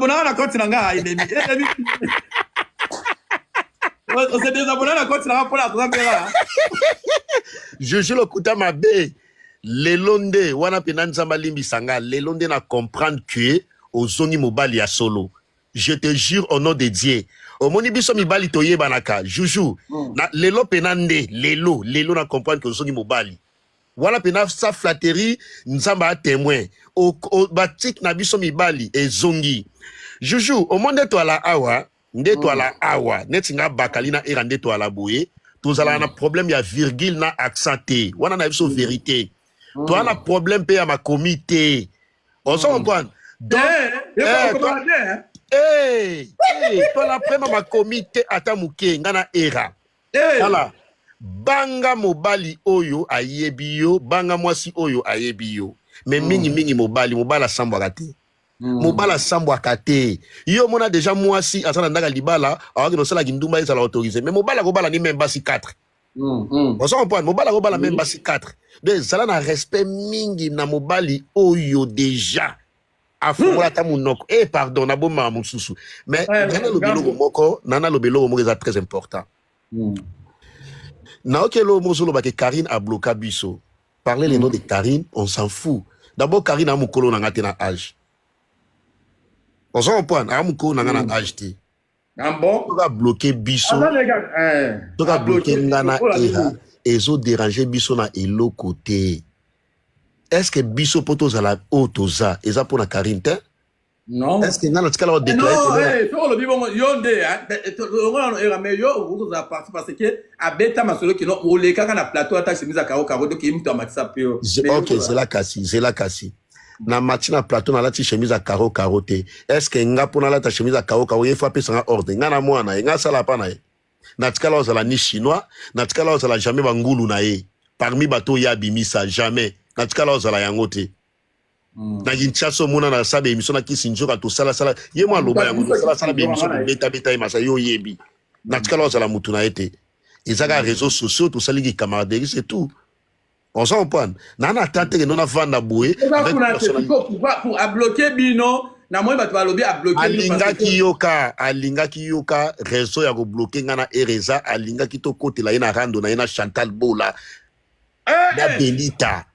désabonné à la compte nanga ennemi. On s'est désabonné à la compte nanga pour la troisième. Juju lokuta mabe. Lelonde wana penanza limbi sanga. Lelonde na comprendre que ozongi mobali ya solo. Je te jure au nom de Dieu. Au moni biso mibali toye banaka. Juju. Na lelo penande. Lelo na comprendre que ozongi mobali. Voilà pena sa flatterie nzamba a témoin. O batik na biso mibali ezongi. Juju, au monde to ala awa. Nde to ala awa. Netinga bakali na era nde to ala boye. Tozala na problème ya virgule na accent te. Wana na biso vérité. Toi na problème pe ya ma comité. On s'en comprend. Donc, toi la prema ma comité atamuke ngana era. Voilà. Banga mobali oyo ayebi yo, banga mwasi oyo ayebi yo. Mais mingi mobali sambo akate. Mobala sambo akate. Yo mona déjà mwasi asana ndaka libala, awaki no sala kindumba ezala autorisé. Mais mobala ko bala ni même basi 4. On s'en comprend, mobala ko bala même basi 4. Donc sala na respect mingi na mobali oyo déjà. Afungola ta munoko. Pardon, na bomba mususu. Mais nana lobelo moko est très important. Naokelo mozolo ba que Karine a bloqué biso. Parler les noms de Karine, on s'en fout. D'abord Karine a mukolo na ngate na âge. On s'en comprend, a mukolo na ngana âge te. Bon, on va bloquer biso. On va bloquer ngana era ezo déranger biso na elo côté. Est-ce que biso poto za la otoza eza pour na Karine te? Non. Est-ce que nana tikala déclarer? Non, sur le bibon yonde on era meilleur vous a parti parce que abeta masolo qui non o le kaka na plateau ata chemise karo donc il mto matisa pe. OK, c'est la kasi. Na matina plateau na lati chemise karo te. Est-ce que nga pona la ta chemise karo ye fa pesa ordre nga na mwana nga sala pa na ye. Na tikala ozala ni chinois, na tikala ozala jamais bangulu na ye. Parmi bato ya bimisa jamais. Na tikala ozala yango te. Na Kinshasa mona na sabe émission na kisinjoka to sala ye mo aloba yango sala be émission beta masa yo yebi na tikala ozala mutu na ete ezaka réseaux sociaux to sali ki camaraderie c'est tout. On s'en comprend. Nana tante que non a vanda boé pour bloquer bino na moi bato balobi a bloquer alinga ki yoka réseau ya ko bloquer ngana ereza alinga ki to côté la ina rando na ina Chantal Bola na Benita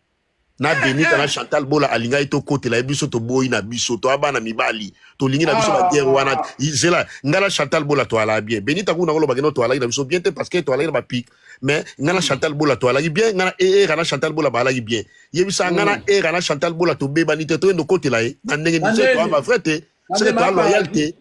na Benita na Chantal Bola alinga ito kote la biso to boyi na biso to abana mibali to lingi na biso ba guerre wana izela ngala Chantal Bola to ala bien Benita kuna ngolo bageno to ala na biso bien te parce que to ala ba pic mais ngala Chantal Bola to ala bien ngana na Chantal Bola ba ala bien yebisa ngana na Chantal Bola to beba ni te to ndo kote la na ndenge biso to ba frère c'est to loyauté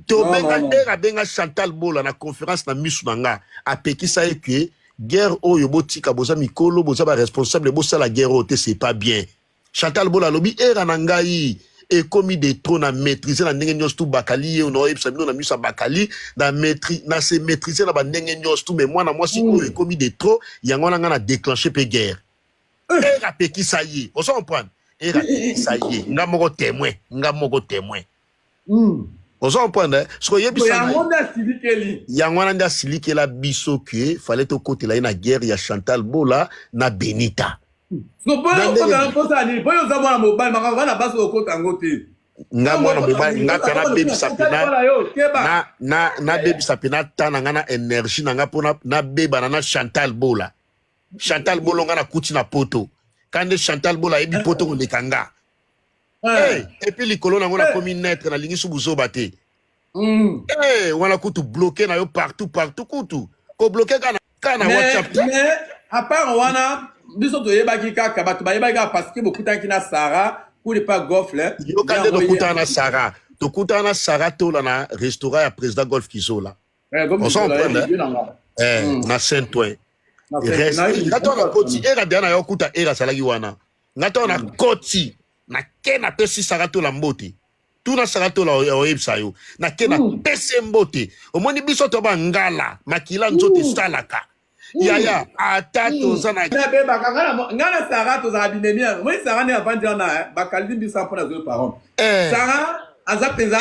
to benga benga Chantal Bola na conférence na misu nga apekisa que guerre oyo botika boza mikolo boza ba responsable boza la guerre ote c'est pas bien. Chantal Bola lobi era na ngai et commis des trop na maîtriser na ndenge nyos tout bakali e no ebisa bino na misa bakali na maîtrise na se maîtriser na ba ndenge nyos tout mais moi na moi si ko e commis des trop yango na nga na déclencher pe guerre. Era peki ça y est, on s'en comprend. Era ça y est, nga moko témoin. On s'en comprend, ce que yangwana nda silike la biso que fallait to côté la na guerre ya Chantal Bola na Benita. Nga mwana mobali nga kana baby sapina na baby sapina tana ngana énergie nga pona na beba na Chantal Bola. Chantal Bola nga na kuti na poto. Kande Chantal Bola ebi poto ko lekanga. Et puis les colons on a commis naître na lingi subuzo bate. On a kutu bloqué na yo partout kutu. Ko bloqué kana WhatsApp. Mais à part wana biso to yeba ki kaka bato ba yeba parce que beaucoup tant kina Sarah pour ne pas gonfler. Yo kande to kutana Sarah. To kutana Sarah to la na restaurant ya président Golf Kizola. On s'en prend na Saint-Ouen. Ngato na koti era dana yo kuta era salagi wana. Ngato na koti na kena pesi sarato la mbote tuna sarato la oyebsa yo na kena pesi mbote omoni biso to ba ngala makila nzote salaka yaya atato zana beba ngala sarato za binemia moi sara ne avandi na bakali bisa mpona zo parents sara aza peza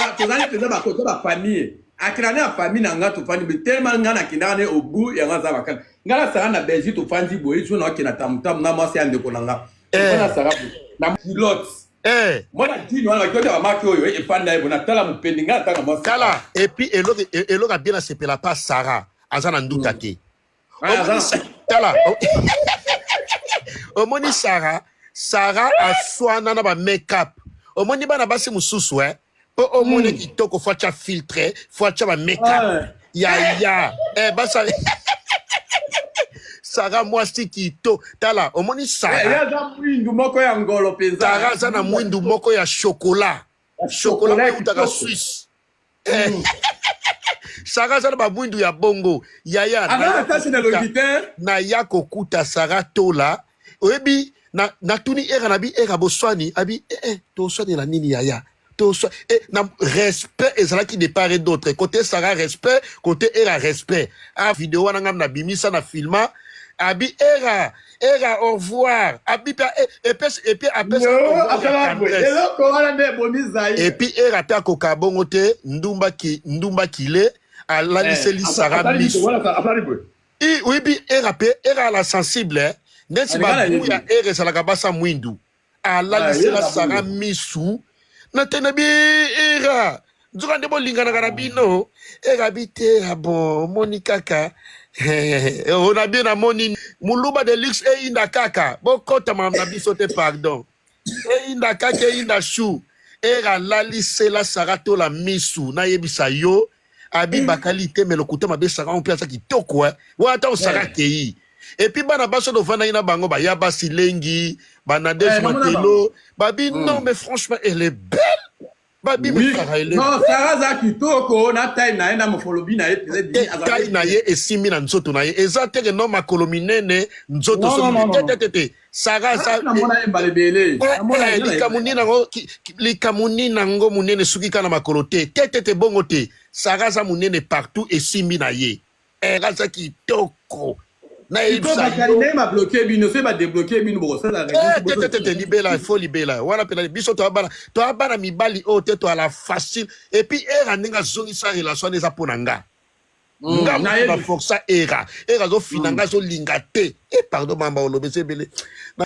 ba koto ba famille akirane a famille na ngato fandi tellement ngana kindane obu ya ngaza bakali ngala sara na Belgique to fandi boyi jo na kina tamtam na mwasi ande ko nanga na sara na pilote Eh. Moi, la dîne, on a dit à marqué, et fan d'ailleurs, on a tala mon pendinga, tala mon. Tala. Et puis, elle a bien s'appelle pas Sarah. Azana Ndoutate. Tala. Au moni Sarah a soana na ba make-up. Au moni ba na basi mususu au moni kitoko faut cha filtrer, faut cha ba make-up. Ya. Basa Sarah moi si kito. Tala, au moni Sarah. Ya za mwindu moko ya ngolo penza. Sarah za na mwindu moko ya chocolat. Chocolat utaka Suisse. Sarah za na ba mwindu ya bongo. Yaya. Na ya kokuta Sarah tola. Oebi na tuni era na bi era boswani abi to swani la nini yaya to so na respect ezala qui de part et d'autre côté Sarah respect côté era respect a vidéo wana ngam na bimisa na filma abi era au revoir abi et puis era ta ko kabongo te ndumba kile ala liseli Sarah mis oui bi era la sensible Nesi babu ya ere salaka basa mwindu. Ala lisela Sarah misu. Na tenabi era. Nzuka ndebo lingana karabino. Era bite abo moni kaka. On a bien na moni. Muluba de luxe e inda kaka. Bokota mamna bisote pardon. E inda kaka e inda chou. Era la lisela Sarah to la misu. Na yebisa yo. Abi bakalite melokuta mabe Sarah on piasa kitoko Wata o Sarah kei. Et puis bana baso do fana ina bango ba ya basi lengi bana des matelo babi non mais franchement elle est belle babi oui. Non Sarah za kitoko na time na ina mofolobi na peut-être bien azali na ye esimi na nzoto na ye ezate no makolomi nene nzoto so tete Sarah za na mona embalebele likamuni nango munene suki kana makolote tete bongo te Sarah za munene partout esimi na ye za kitoko na il m'a bloqué bino c'est m'a débloqué bino bon ça la libéla il faut libéla wana pela biso to abana mibali o te to à la facile et puis era ninga zongi sa relation des aponanga na força era zo finanga zo lingate et pardon mamba olobese bele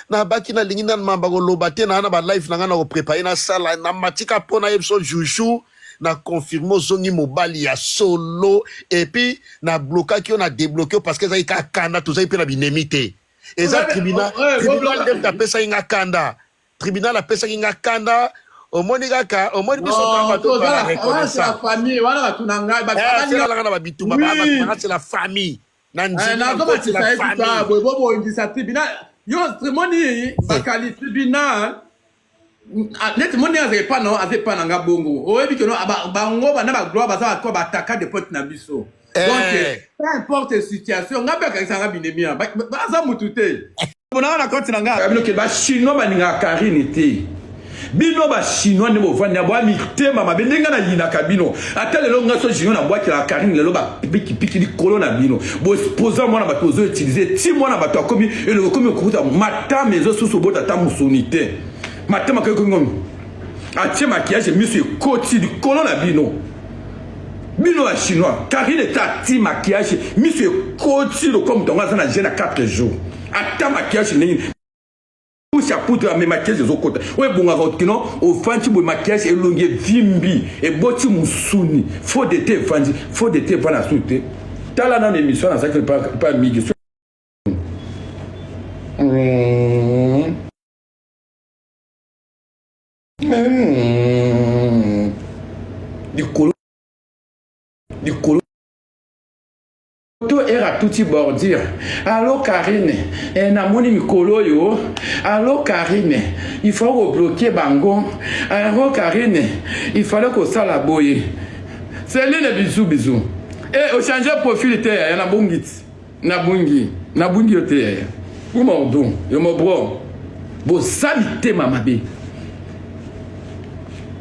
na baki na lingi na mamba olobate na ba live na na préparer na sala na matika pona yebso juju na confirmo zongi mobali ya solo et puis na bloqué qui on a débloqué parce que ça y a kanda tout ça il peut la binemité et ça tribunal dem ta pesa inga kanda tribunal la pesa inga kanda au moni kaka au moni biso pa to ba reconnaissance la famille voilà tunanga ba na bitumba ba c'est la famille na c'est la famille bobo indisa tribunal yo moni bakali tribunal net moni azepa non azepa nanga bongo oyebi que non bango bana ba gloire baza ko bataka de pote na biso donc peu importe la situation ngabe ka sanga binemia baza mutute bona na konti nanga bino ke ba chinois baninga karine te bino ba chinois ne bovanda bo mitema mabendenga na yina kabino atele lo ngaso chinois na boîte la karine lelo ba piki di kolo na bino bo posa mona ba tozo utiliser ti mona ba to komi et le komi okuta mata mezo susu bota ta musonité matema ke kongomi atie maquillage monsieur koti du colon la bino à chinois Karine est ati maquillage monsieur koti le comme ton na jeune à 4 jours ata maquillage ni poussa poudre mais maquillage zo kota ouais bonga kino au fanti bo maquillage elonge vimbi et boti musuni faut de te vandi faut de te vana soute tala na émission na ça que pas migi du colo to era tuti bordure allo Karine na moni mikolo yo allo Karine il faut bloquer bango allo Karine il fallait que ça la boye c'est les bisous et au changer profil te ya na bungit na bungi te ya ou mordon yo mo bro bo salite mamabe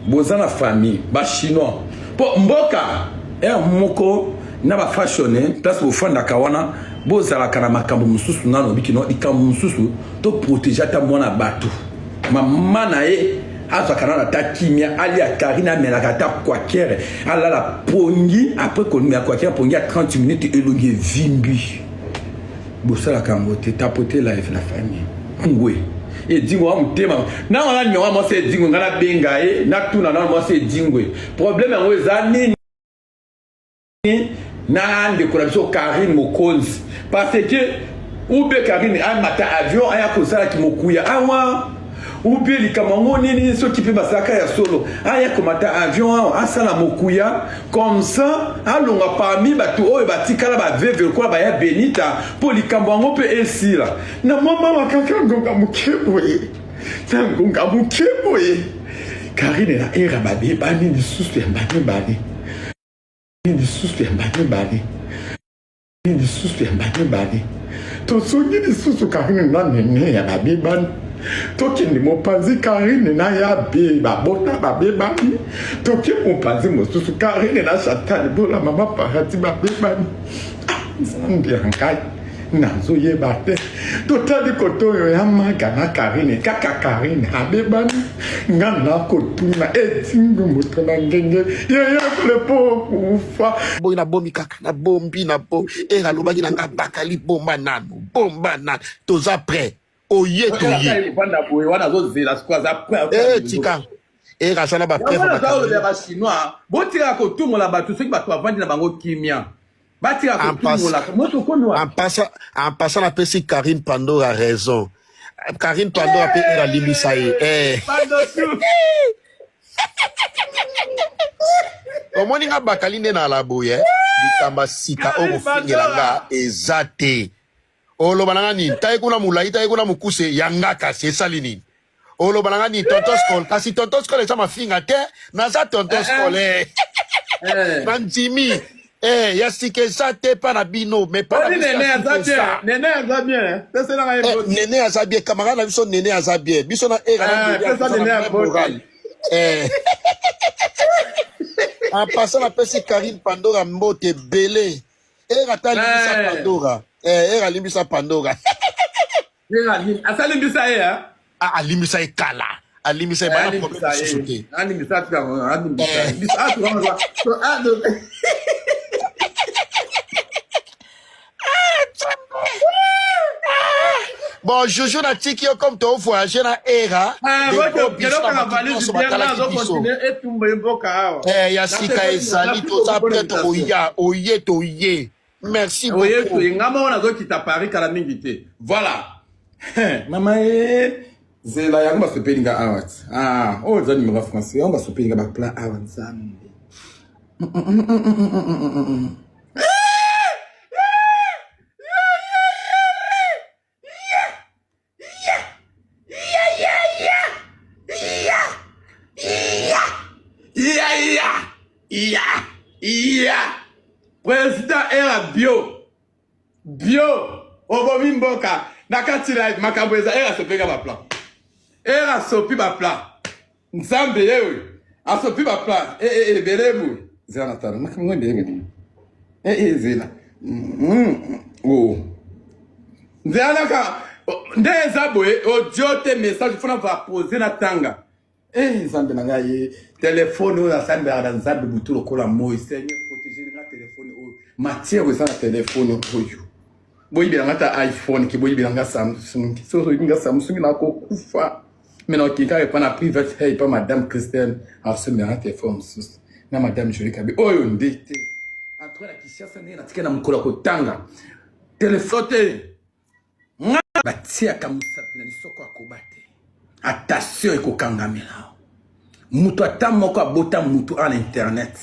boza na famille ba chinois po mboka moko na ba fashioné place au fond kawana boza la kana makambo mususu nano bikino ikambo mususu to protéger ta mona bato mama na e aza kana na ta kimia ali a Karina melaka ta kwakere ala la pongi après qu'on met kwakere pongi à 30 minutes et longue vimbi boza la kambo te tapoter live la famille ngwe et dingo wa mutema na wana numéro moi c'est dingo ngana benga e na tuna na moi c'est dingo problème yango ezani na ndeko biso Karine Mokonzi parce que ube Karine a mata avion aya kosala ki mokuya awa ube likamango nini so ki pe basaka ya solo aya komata avion asala mokuya comme ça alonga parmi batu oyo batikala ba veve ko ba ya Benita po likambango pe esila na mama wakaka ngonga mukeboye na ngonga mukeboye Karine na era babe bani lisusu ya bani bani lisusu ya bani bani lisusu ya bani bani to songi lisusu Karine na nene ya babe bani toki ni mopanzi Karine na ya be babota babe bani toki mopanzi mosusu Karine na Chantal Bola mama parati babe bani nzambi yangai nazo yeba te totali kotoyo ya magana Karine kaka Karine abe bani ngana kotuna etingo moto na ngenge yeye le po kufa boy na bomi kaka na bombi na bo era lobaki na ngabakali bomba nano toza prêt oye toye tika era sana ba prêt ba chinois botira ko tumola batu soki batu avandi na bango kimia batira ko tumola moto kono en passant la pesi Karine Pandora a raison. Karine Pandora peut era limisa omoni nga bakali nde na laboye likamba sika oyo fingelanga ezate oloba nanga nini taye kuna mulai taye kuna mukuse yanga kasi esali nini oloba nanga nini tonton skol kasi tonton skol eza mafinga te naza tonton skol nandimi ya sika eza te pa na bino mais pa na nene aza bien camarade na biso nene aza bien biso na era en passant la pesi Karine Pandora mbote belé era ta limisa Pandora era limisa Pandora asa limisa ya limisa kala limisa ba na problème société limisa bon Jojo na tiki comme to voyager na era ya sika ezali toza prêtre oye toye merci beaucoup ngama wana zo kita Paris kala mingi te voilà mama zela yango ba sopelinga awat oh za numéro français on va sopelinga ba plan awat zambe Président era bio obomi mboka nakatila makambo eza era sopeka ba plan era sopi ba plan nzambe yewe asopi ba plan belemu zana tana makambo ndenge zela oh zana ka ndeza boye odiote message fona va poser na tanga nzambe na ngai téléphone oyo asambela na nzambe butu lokola moi seigneur protéger na téléphone oyo matière eza na téléphone oyo boyibelanga ta iPhone ki boyibelanga Samsung so boyibelanga Samsung na kokufa maintenant kika epa na private hey pa madame Christelle asomela téléphone sus na madame Jolie Kabi oyo ndete entre la kisiasa ne na tikena mkola kotanga téléphone te batia kamusapi na lisoko akobate attention ekokangamela mutu ata moko abota mutu en internet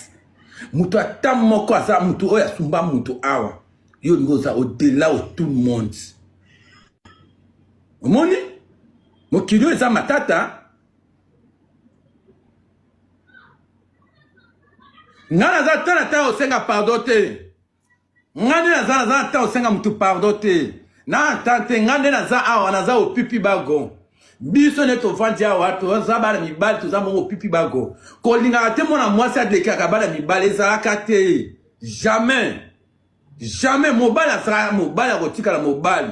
mutu ata moko aza mutu oyo asumba mutu awa yo ngoza au-delà de tout le monde omoni mokili oyo eza matata nga naza tana ta osenga pardon te nga nde naza ta osenga mutu pardon te na tante nga nde naza awa naza opipi bago biso ne tovandi awa toza bana mibali toza mongo pipi bago kolingaka te mwana mwasi adekaka bana mibali ezalaka te jamais mobali azalaka mobali akotikala mobali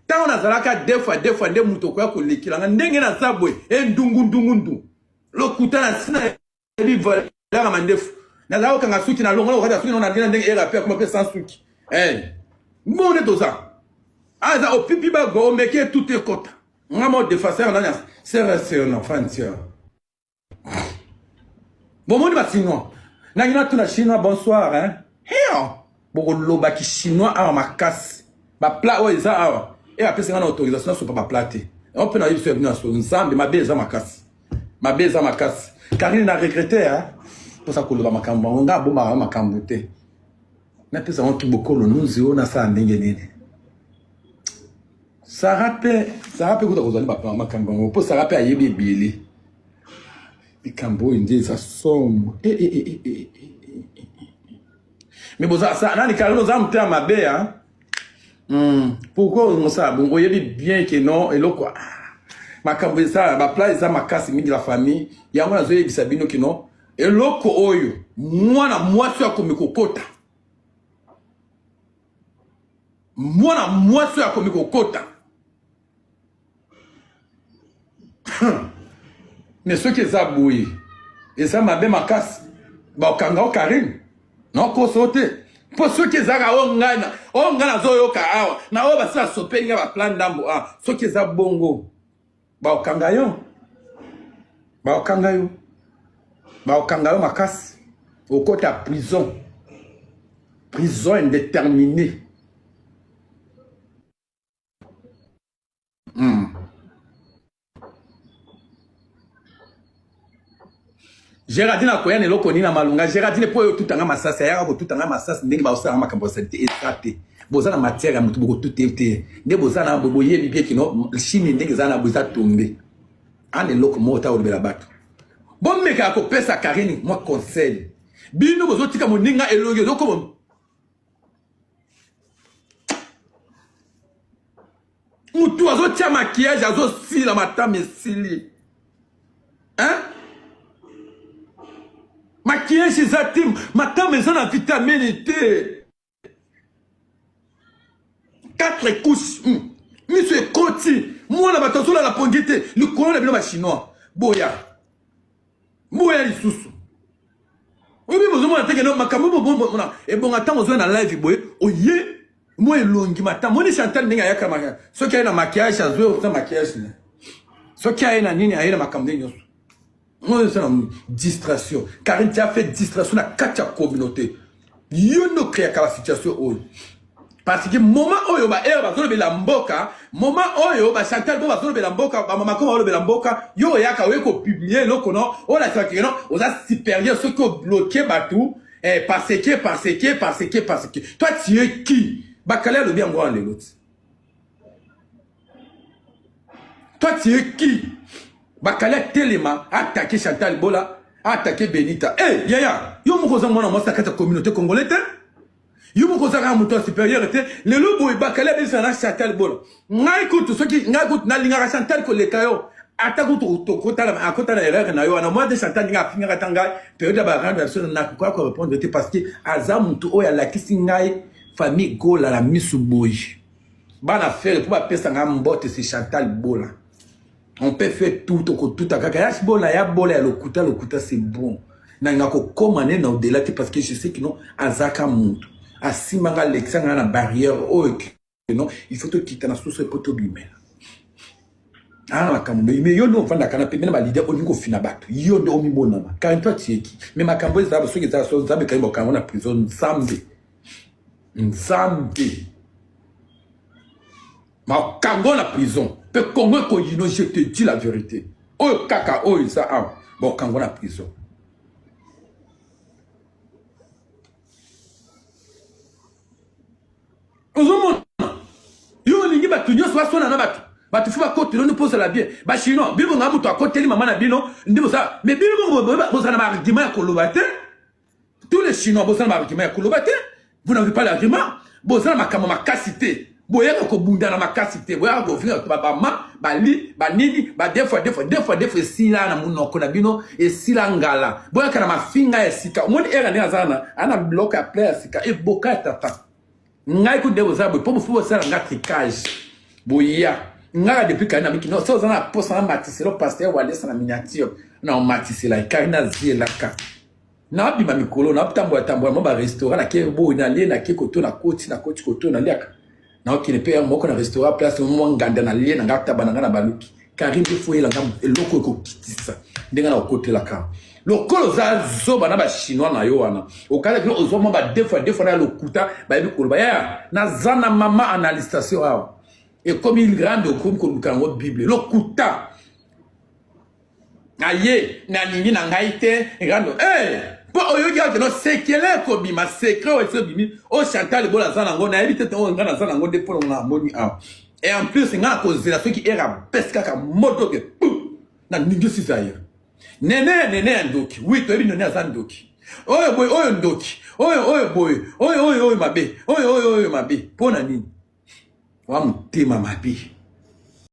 ntango nazalaka deux fois nde mutu okoya kolekilanga ndenge naza boye ndungu lokuta na sina ebivolaka mandefu nazala kokanga suki na longo lokata suki na ndenge erape akoma pe sans suki mbongo nde toza aza opipi bago omeki tout ekota Un mot de façon, c'est un enfant, tiens. Bon, moi, je suis chinois. N'a tout na chinois, bonsoir, hein. Bon, loba qui chinois, à ma casse. Ma plat, ouais, ça, et après, c'est une autorisation, sur pas platé. On peut aller sur une ensemble, ma belle, ma casse. Ma belle, ma casse. Karine a regretté, hein. Pour ça, qu'on va ma cambo, on a beau ma camboté. Mais puis, ça, on qui beaucoup, nous, on a ça, en dégainer. Ça rappelle que vous allez ma cambo, pour ça rappelle à Yébi Billy. Et cambo, il dit, ça somme. Mais bon, ça, là, les carreaux, nous avons ma belle, hein. Pourquoi on ça? Bon, vous voyez bien que non, et là, quoi. Ma cambo, ça, ma place, ça, ma casse, de la famille. Il y a un zoé qui s'abîme, qui non. Et là, quoi, moi, je suis comme Kokota. Moi, je suis comme Kokota. Mais ceux qui sont bouillis, et ça m'a bien ma casse, bah, au Kanga, au Karine, non, qu'on saute. Pour ceux qui sont on gagne, zoyo ka, na oba sa sope, il y a un plan d'ambo, ceux qui sont bongo, bah, au Kanga yo, bah, au Kanga yo, bah, au Kanga yo, ma casse, au côté à prison, prison indéterminée. Gérardine a koya ne loko ni na malunga Gérardine po yo tutanga masasa ya ko tutanga masasa ndenge ba osala makambo santé etate boza na matière ya mutu boko tutete nde boza na boye bibie kino chine ndenge za na boza tombe ane loko mota o bela bato bon meka ko pesa Karine moi conseil bino bozo tika moninga eloge zoko bon mutu azo tia maquillage azo sila matame sili hein. Maquillage chez Zatim, ma maison a vitamine T. 4 couches. Monsieur Koti, moi la bataille la pongite, le colon est chinois. Boya. Boya les sous. Oui, mais vous avez dit ma cambo bon et bon attends vous na live boy. Oye, moi longi matin, moi ni Chantal ninga yaka maka. Ce qui a na maquillage à jouer au maquillage. Ce qui a na nini a na makamde nyoso. C'est une distraction. Karine, tu as fait distraction dans la communauté. Yo no créa la situation. Parce que moment où ba air ba zolo belamboka, moment où ba Chantal ba zolo belamboka, ba mama ko ba zolo belamboka, yo yaka we ko publier loko non, o la ça non, aux supérieur ceux qui ont bloqué batou, parce que toi tu es qui? Ba kala le bien ngwa l'autre. Toi tu es qui? Bakale Telema attaqué Chantal Bola, attaqué Benita. Eh, yaya, yo mo koza mwana mwasa kata communauté congolaise. Yo mo koza ka muto supérieur te, le lobo bakale bisa na Chantal Bola. Ngai kutu soki ngai kutu na linga Chantal ko le kayo. Ataku to kota la akota na erreur na yo na moi de Chantal nga finga katanga période ba rendre personne na quoi répondre te parce que aza mutu oya la kisingai famille Gola la misuboy. Bana faire pour ba pesa nga mbote c'est Chantal Bola. On peut faire tout à kaka. Ya bola le kuta c'est bon. Na ngako komane na au-delà parce que je sais que non azaka mutu. Asimanga lexanga na barrière non, il faut te quitter na sous poto bimela. Ah makambo mais yo no fanda kana pe na leader oningo fina bato. Yo ndo omibona ma. Car toi tu es qui? Mais makambo za so ki za so za be kaimbo kana na prison Nzambe. Ma Congo la prison. Pe Congo ko yino je te dis la vérité. Oh kaka oh ça bon Congo la prison. Ozomo. Yo lingi ba tunyo so so na batu. Batu fu ba côté non pose la bien. Ba chino, bibo nga muto côté li mama na bino, ndimo ça. Mais bibo bo ça na argument ko lobate. Tous les chinois bo ça na argument ko lobate. Vous n'avez pas l'argument. Bo ça na makama makasité. Boya ko bunda na makasité boya ko finga ba mama ba li ba nini ba deux fois sila na munoko na bino et sila ngala boya kana mafinga ya sika moni era ni azana ana block a player sika e boka tata ngai ku debo zabo po fu sala ngatricage boya ngala depuis kana miki no so zana posa na matiselo pasteur wale sana miniature na matisela karina zielaka na bima mikolo na tambo mo ba restaurant na ke bo na lie na ke koto na koti koto na liaka na qui ne paye moko na restaurant place mo nganda na lie na ngata bananga na baluki Karim foye la ngam eloko ko kitisa ndenga na côté la ka lokolo za zoba na ba chinois na yo wana okala bi ozoma ba deux fois na lokuta ba bi koloba ya na zana mama analystation awa et comme il grande comme ko lukango bible lokuta aye na ningi na ngaite grande po oyoki ate no sekele ko bima secret o so bimi o Chantal Bola zana ngo na ebite to ngana zana ngo de polo na moni a et en plus nga ko zela ceux qui era pesca ka moto ke na ningi sisaye nene ndoki oui to ebi nene azan ndoki oyo boy oyo ndoki oyo boy oyo mabe oyo mabe pona nini wa mutema mabe